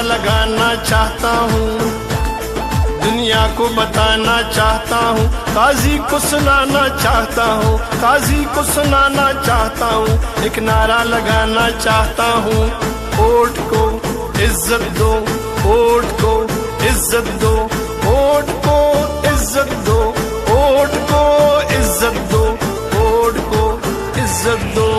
लगाना चाहता हूँ, दुनिया को बताना चाहता हूँ, काजी को सुनाना चाहता हूँ, काजी को सुनाना चाहता हूँ, एक नारा लगाना चाहता हूँ। वोट को इज्जत दो, वोट को इज्जत दो, वोट को इज्जत दो, वोट को इज्जत दो, वोट को इज्जत दो।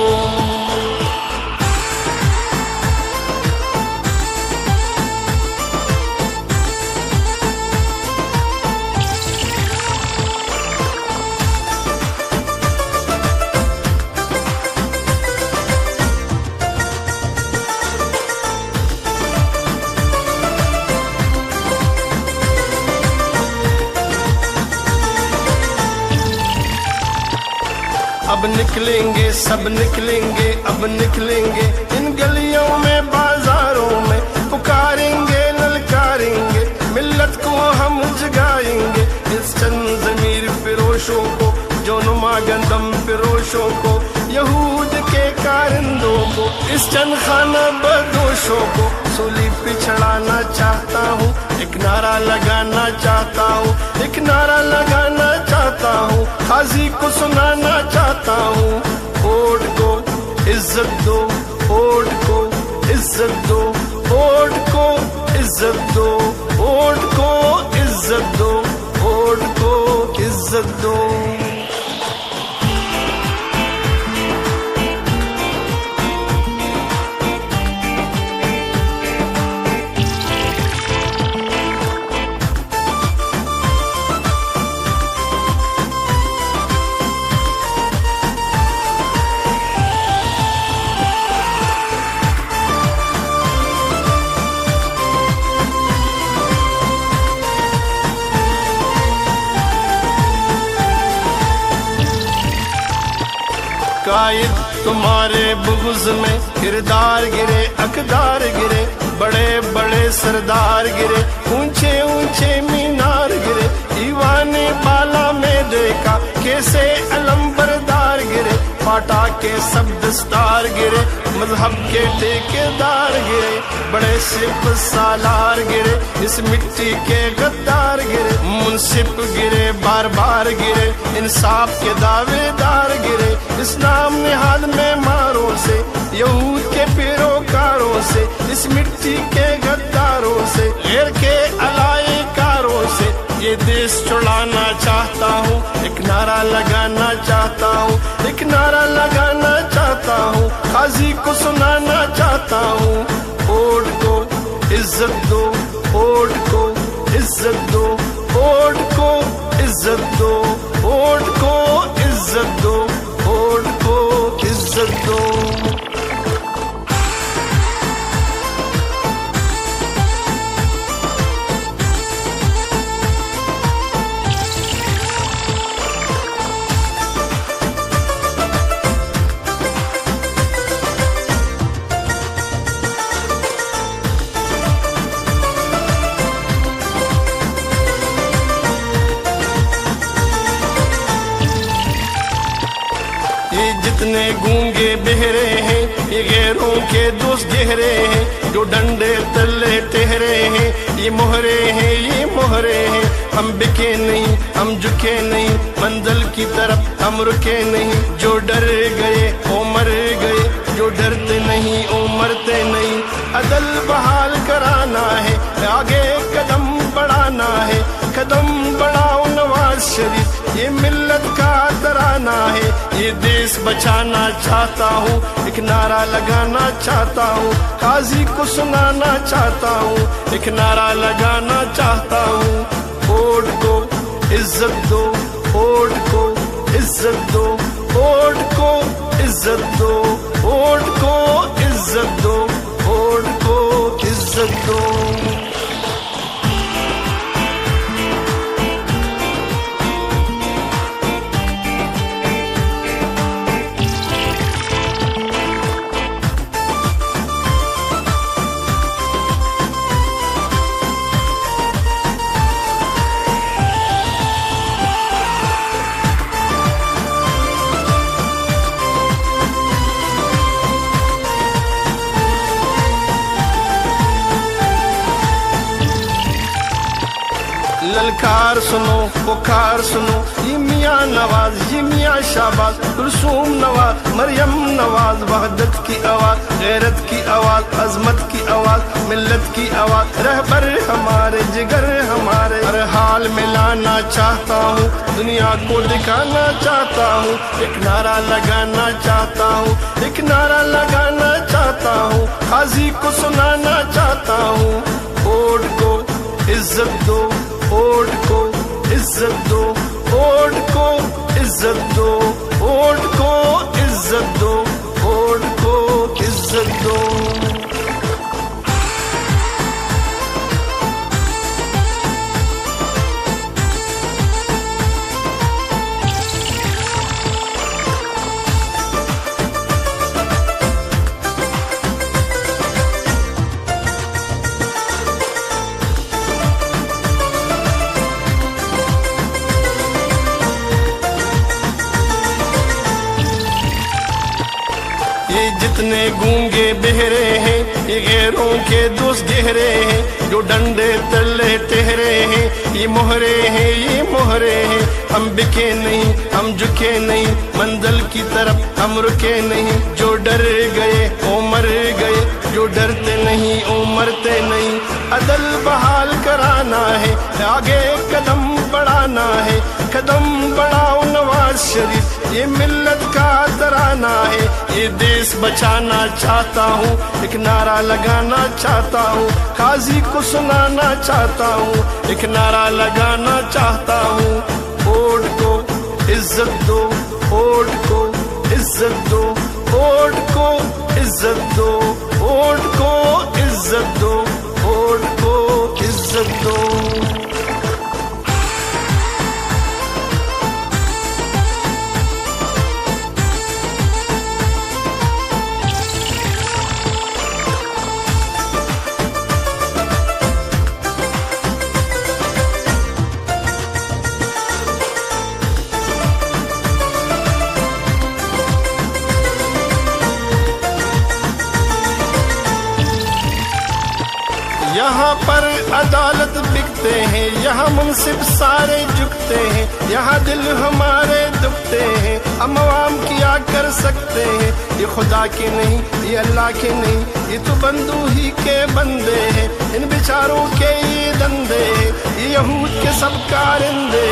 अब निकलेंगे सब निकलेंगे, अब निकलेंगे इन गलियों में बाजारों में, पुकारेंगे ललकारेंगे, मिल्लत को हम जगाएंगे, इस चंद ज़मीर फिरोशों को, जो नुमा गंदम फिरोशों को, यहूद के कारिंदों को, इस चंद खाना बदोशों को सूली पे चढ़ाना चाहता हूँ, एक नारा लगाना चाहता हूँ, एक नारा लगाना चाहता हूँ, काजी को सुनाना चाहता हूँ। वोट को इज्जत दो, वोट को इज्जत दो, वोट को इज्जत दो, वोट को इज्जत दो, वोट को इज्जत दो। कायद तुम्हारे बुग़्ज़ में किरदार गिरे, अक़दार गिरे, बड़े बड़े सरदार गिरे, ऊंचे ऊंचे मीनार गिरे, दीवाने बाला में देखा कैसे अलम बरदार गिरे, पाटा के सब दस्तार गिरे, मजहब के ठेकेदार गिरे, बड़े सिप सालार गिरे, इस मिट्टी के गद्दार गिरे, मुंसिफ गिरे, बार बार गिरे, इंसाफ के दावेदार गिरे, इस्लाम निहाल में मारों से, यहूद के पैरोकारों से, इस मिट्टी के गद्दारों से, गैर के अलायकारों से ये देश छुड़ाना चाहता हूँ, एक नारा लगाना चाहता हूँ, एक नारा लगाना चाहता हूँ, काजी को सुनाना चाहता हूँ। वोट को इज्जत दो, वोट को इज्जत दो, वोट को इज्जत दो, वोट को इज्जत दो, वोट को इज्जत दो। जितने गूंगे बहरे हैं, ये गैरों के दोस्त गहरे हैं, जो डंडे तले ठहरे हैं, ये मोहरे हैं, ये मोहरे हैं, हम बिके नहीं, हम झुके नहीं, मंजिल की तरफ हम रुके नहीं, जो डर गए वो मर गए, जो डरते नहीं वो मरते नहीं, अदल बहाल कराना है, आगे कदम बढ़ाना है, कदम बढ़ाओ नवाज शरीफ, ये मिल्लत का तराना है, ये देश बचाना चाहता हूँ, एक नारा लगाना चाहता हूँ, काजी को सुनाना चाहता हूँ, एक नारा लगाना चाहता हूँ। वोट को इज्जत दो, वोट को इज्जत दो, वोट को इज्जत दो, वोट को इज्जत दो, वोट को इज्जत दो। ललकार सुनो पुकार सुनो, ये मियाँ नवाज ये मियाँ शाहबाज, कुलसूम नवाज मरियम नवाज, वहदत की आवाज गैरत की आवाज, अजमत की आवाज मिल्लत की आवाज, रहबर हमारे जिगर हमारे, हर हाल में लाना चाहता हूँ, दुनिया को दिखाना चाहता हूँ, एक नारा लगाना चाहता हूँ, एक नारा लगाना चाहता हूँ, काजी को सुनाना चाहता हूँ। वोट को इज्जत दो, वोट को इज्जत दो, वोट को इज्जत दो, वोट को इज्जत दो, वोट को इज्जत दो। ये जितने गूंगे बहरे हैं, ये गैरों के दोस्त गहरे हैं, जो डंडे तले टहरे हैं, ये मोहरे हैं ये मोहरे हैं, हम बिके नहीं हम झुके नहीं, मंजिल की तरफ हम रुके नहीं, जो डर गए वो मर गए, जो डरते नहीं वो मरते नहीं, अदल बहाल कराना है, आगे कदम बढ़ाना है, कदम बढ़ाओ नवाज शरीफ, ये मिल्लत का तराना है, ये देश बचाना चाहता हूँ, एक नारा लगाना चाहता हूँ, काजी को सुनाना चाहता हूँ, एक नारा लगाना चाहता हूँ। वोट को इज्जत दो, वोट को इज्जत दो, वोट को इज्जत दो, वोट को इज्जत दो, वोट को इज्जत दो। यहाँ पर अदालत बिकते हैं, यहाँ मुंसिफ सारे झुकते हैं, यहाँ दिल हमारे दुखते हैं, हम अवाम क्या कर सकते हैं, ये खुदा के नहीं ये अल्लाह के नहीं, ये तो बंदू ही के बंदे हैं, इन बेचारों के ये धंधे हैं, ये यहूद के सब कारिंदे,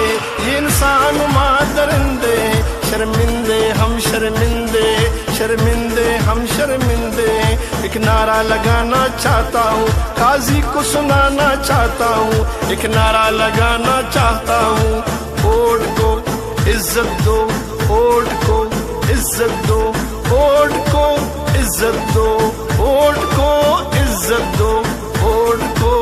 ये इंसान मादरिंदे, शर्मिंदे हम शर्मिंदे, शर्मिंदे हम शर्मिंदे। एक नारा लगाना चाहता हूँ, काजी को सुनाना चाहता हूँ, एक नारा लगाना चाहता हूँ। वोट को इज्जत दो, वोट को इज्जत दो, वोट को इज्जत दो, वोट को इज्जत दो, वोट को